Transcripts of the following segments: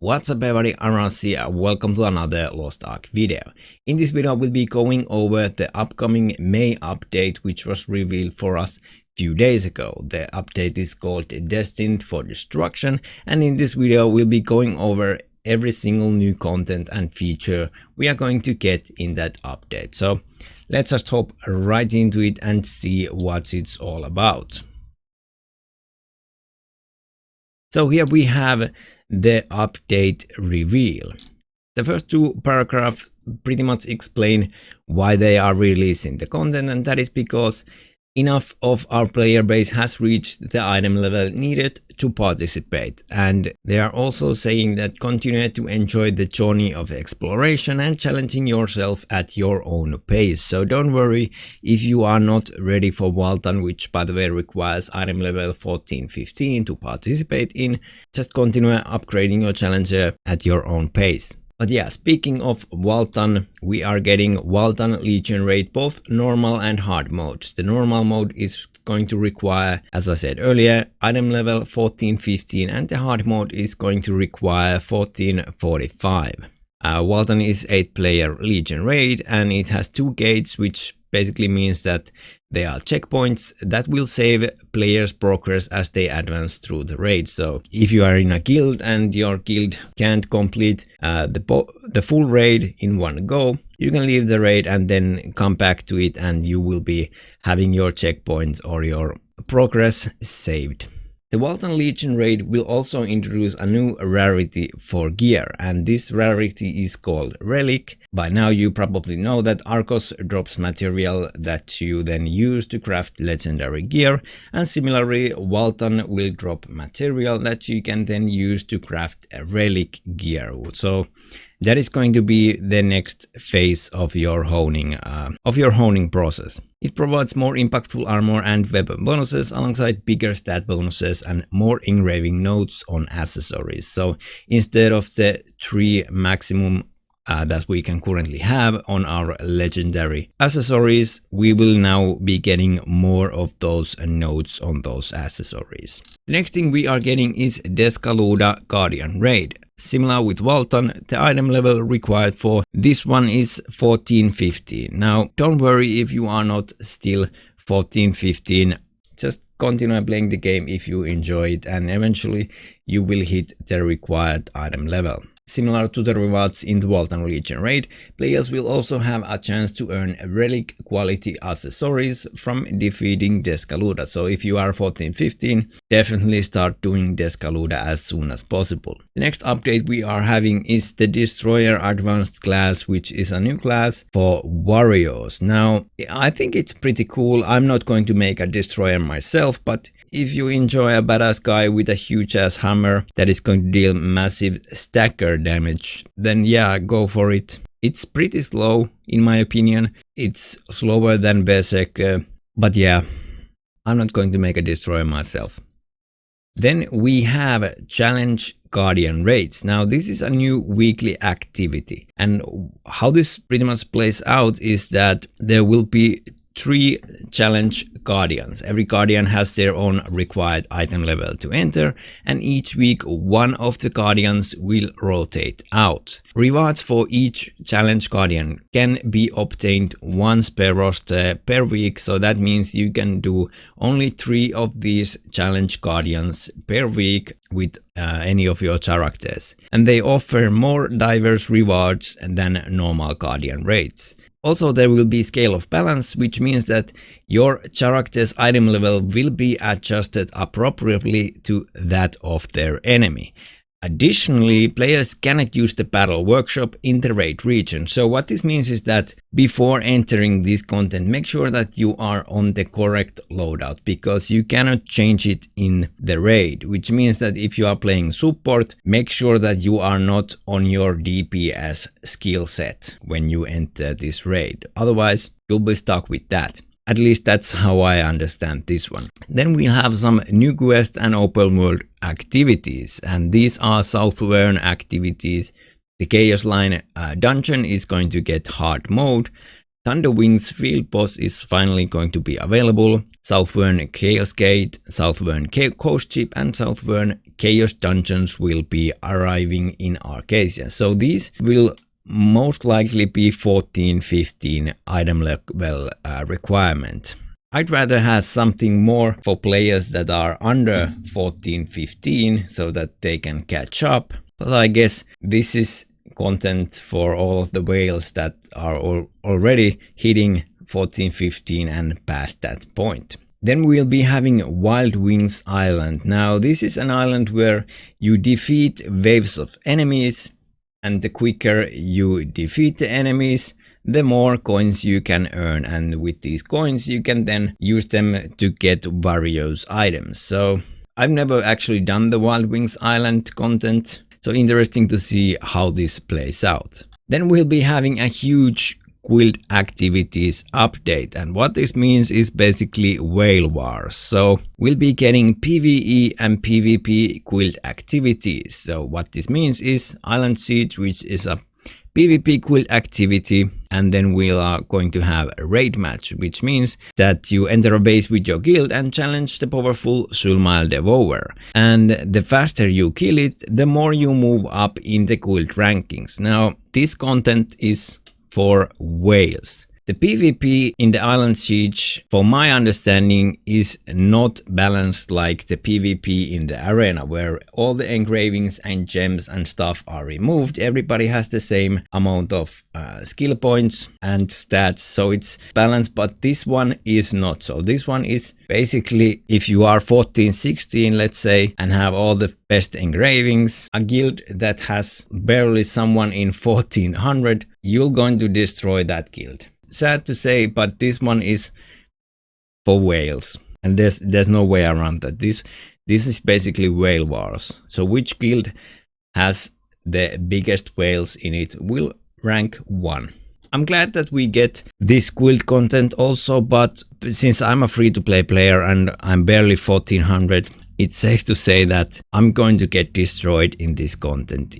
What's up everybody, Erias here. Welcome to another Lost Ark video. In this video we'll be going over the upcoming May update which was revealed for us a few days ago. The update is called Destined for Destruction, and in this video we'll be going over every single new content and feature we are going to get in that update. So let's just hop right into it and see what it's all about. So here we have the update reveal. The first two paragraphs pretty much explain why they are releasing the content, and that is because enough of our player base has reached the item level needed to participate, and they are also saying that continue to enjoy the journey of exploration and challenging yourself at your own pace. So don't worry if you are not ready for Valtan, which by the way requires item level 14-15 to participate in. Just continue upgrading your challenger at your own pace. But yeah, speaking of Valtan, we are getting Valtan Legion raid, both normal and hard modes. The normal mode is going to require, as I said earlier, item level 14-15, and the hard mode is going to require 14-45. Valtan is 8-player Legion raid, and it has 2 gates, which basically means that they are checkpoints that will save players' progress as they advance through the raid. So if you are in a guild and your guild can't complete the full raid in one go, you can leave the raid and then come back to it, and you will be having your checkpoints or your progress saved. The Valtan Legion raid will also introduce a new rarity for gear, and this rarity is called Relic. By now you probably know that Arcos drops material that you then use to craft legendary gear, and similarly Valtan will drop material that you can then use to craft a relic gear. So that is going to be the next phase of your honing process. It provides more impactful armor and weapon bonuses alongside bigger stat bonuses and more engraving notes on accessories. So instead of the 3 maximum that we can currently have on our legendary accessories, we will now be getting more of those notes on those accessories. The next thing we are getting is Deskaluda Guardian raid. Similar with Valtan, the item level required for this one is 14-15. Now don't worry if you are not still 14-15, just continue playing the game if you enjoy it, and eventually you will hit the required item level. Similar to the rewards in the Valtan Legion raid, players will also have a chance to earn relic quality accessories from defeating deskaluda. So if you are 14-15, definitely start doing deskaluda as soon as possible. The next update we are having is the Destroyer Advanced class, which is a new class for warriors. Now I think it's pretty cool. I'm not going to make a destroyer myself, but if you enjoy a badass guy with a huge ass hammer that is going to deal massive stacker damage, then yeah, go for it. It's pretty slow in my opinion. It's slower than Berserker, but yeah, I'm not going to make a destroyer myself. Then we have Challenge Guardian raids. Now this is a new weekly activity, and how this pretty much plays out is that there will be 3 challenge guardians. Every guardian has their own required item level to enter, and each week one of the guardians will rotate out. Rewards for each challenge guardian can be obtained once per roster per week, so that means you can do only 3 of these challenge guardians per week with any of your characters, and they offer more diverse rewards than normal guardian raids. Also, there will be scale of balance, which means that your character's item level will be adjusted appropriately to that of their enemy. Additionally, players cannot use the battle workshop in the raid region. So what this means is that before entering this content, make sure that you are on the correct loadout, because you cannot change it in the raid, which means that if you are playing support, make sure that you are not on your DPS skill set when you enter this raid. Otherwise, you'll be stuck with that. At least that's how I understand this one. Then we have some new quest and open world activities, and these are Southern activities. The Chaos Line dungeon is going to get hard mode. Thunderwing's field boss is finally going to be available. Southern Chaos Gate, Southern Coast Ship and Southern Chaos Dungeons will be arriving in Arcasia. So these will most likely be 14-15 item level requirement. I'd rather have something more for players that are under 14-15 so that they can catch up. But I guess this is content for all of the whales that are already hitting 14-15 and past that point. Then we'll be having Wild Wings Island. Now this is an island where you defeat waves of enemies, and the quicker you defeat the enemies, the more coins you can earn, and with these coins you can then use them to get various items. So I've never actually done the Wild Wings Island content, so interesting to see how this plays out. Then we'll be having a huge guild activities update, and what this means is basically whale wars. So we'll be getting PvE and PvP guild activities. So what this means is Island Siege, which is a PvP guild activity, and then we are going to have a raid match, which means that you enter a base with your guild and challenge the powerful Sulmail Devourer. And the faster you kill it, the more you move up in the guild rankings. Now this content is for whales. The PvP in the Island Siege, for my understanding, is not balanced like the PvP in the arena, where all the engravings and gems and stuff are removed. Everybody has the same amount of skill points and stats, so it's balanced, but this one is not. So this one is basically, if you are 14-16, let's say, and have all the best engravings, a guild that has barely someone in 1400, you're going to destroy that guild. Sad to say, but this one is for whales, and there's no way around that. This is basically whale wars. So which guild has the biggest whales in it will rank 1. I'm glad that we get this guild content also, but since I'm a free-to-play player and I'm barely 1400, it's safe to say that I'm going to get destroyed in this content,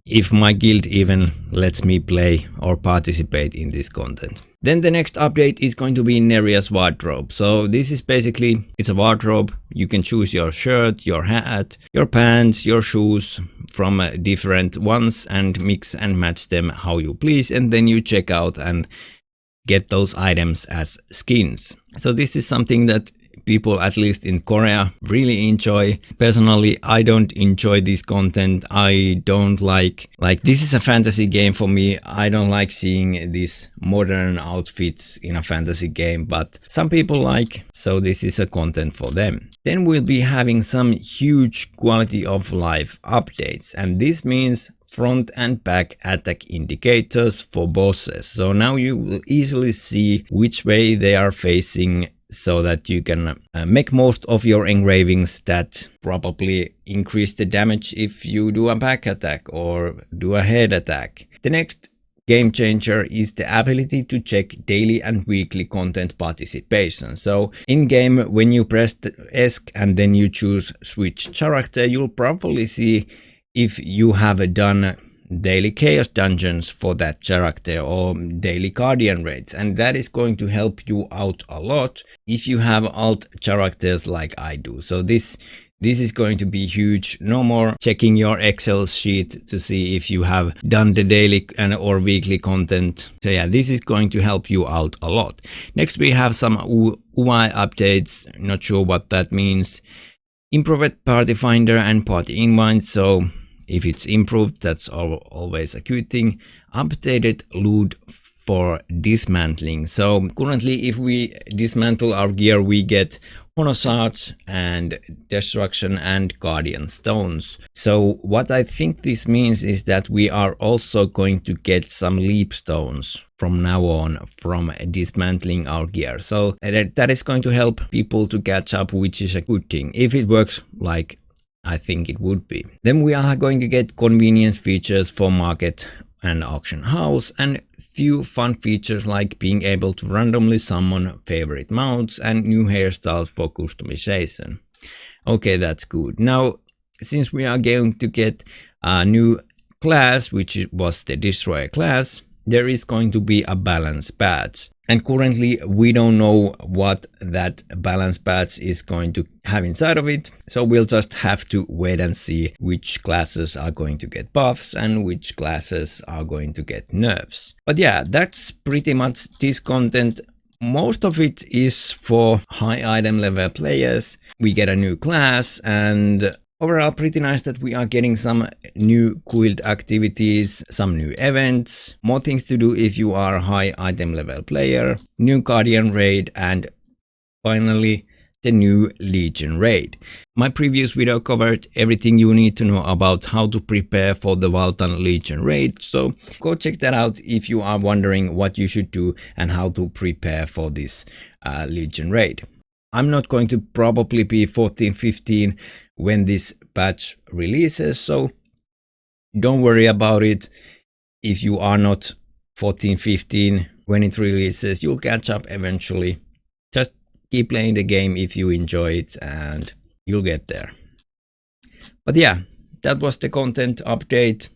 if my guild even lets me play or participate in this content. Then the next update is going to be Erias wardrobe. So this is basically, it's a wardrobe. You can choose your shirt, your hat, your pants, your shoes from different ones and mix and match them how you please, and then you check out and get those items as skins. So this is something that people, at least in Korea, really enjoy. Personally, I don't enjoy this content. I don't like this is a fantasy game for me. I don't like seeing these modern outfits in a fantasy game, but some people like, so this is a content for them. Then we'll be having some huge quality of life updates, and this means front and back attack indicators for bosses. So now you will easily see which way they are facing, so that you can make most of your engravings that probably increase the damage if you do a back attack or do a head attack. The next game changer is the ability to check daily and weekly content participation. So in game, when you press the ESC and then you choose switch character, you'll probably see if you have done daily chaos dungeons for that character or daily guardian raids, and that is going to help you out a lot if you have alt characters like I do. So this is going to be huge. No more checking your Excel sheet to see if you have done the daily and or weekly content. So yeah, this is going to help you out a lot. Next we have some UI updates. Not sure what that means. Improved party finder and party invite. So if it's improved, that's always a good thing. Updated loot for dismantling. So currently, if we dismantle our gear, we get Honosarge and Destruction and Guardian Stones. So what I think this means is that we are also going to get some leap stones from now on from dismantling our gear. So that is going to help people to catch up, which is a good thing, if it works like I think it would be. Then we are going to get convenience features for market and auction house, and few fun features like being able to randomly summon favorite mounts and new hairstyles for customization. Okay, that's good. Now, since we are going to get a new class, which was the Destroyer class, there is going to be a balance patch. And currently we don't know what that balance patch is going to have inside of it. So we'll just have to wait and see which classes are going to get buffs and which classes are going to get nerfs. But yeah, that's pretty much this content. Most of it is for high item level players. We get a new class, and overall pretty nice that we are getting some new guild activities, some new events, more things to do if you are a high item level player, new Guardian raid, and finally the new Legion raid. My previous video covered everything you need to know about how to prepare for the Valtan Legion raid, so go check that out if you are wondering what you should do and how to prepare for this Legion raid. I'm not going to probably be 14-15 when this patch releases, so don't worry about it. If you are not 14-15 when it releases, you'll catch up eventually. Just keep playing the game if you enjoy it and you'll get there. But yeah, that was the content update.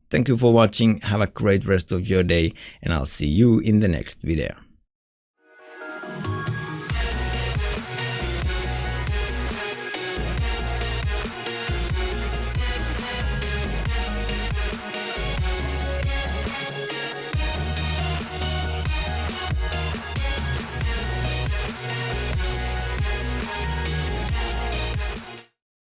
Thank you for watching, have a great rest of your day, and I'll see you in the next video.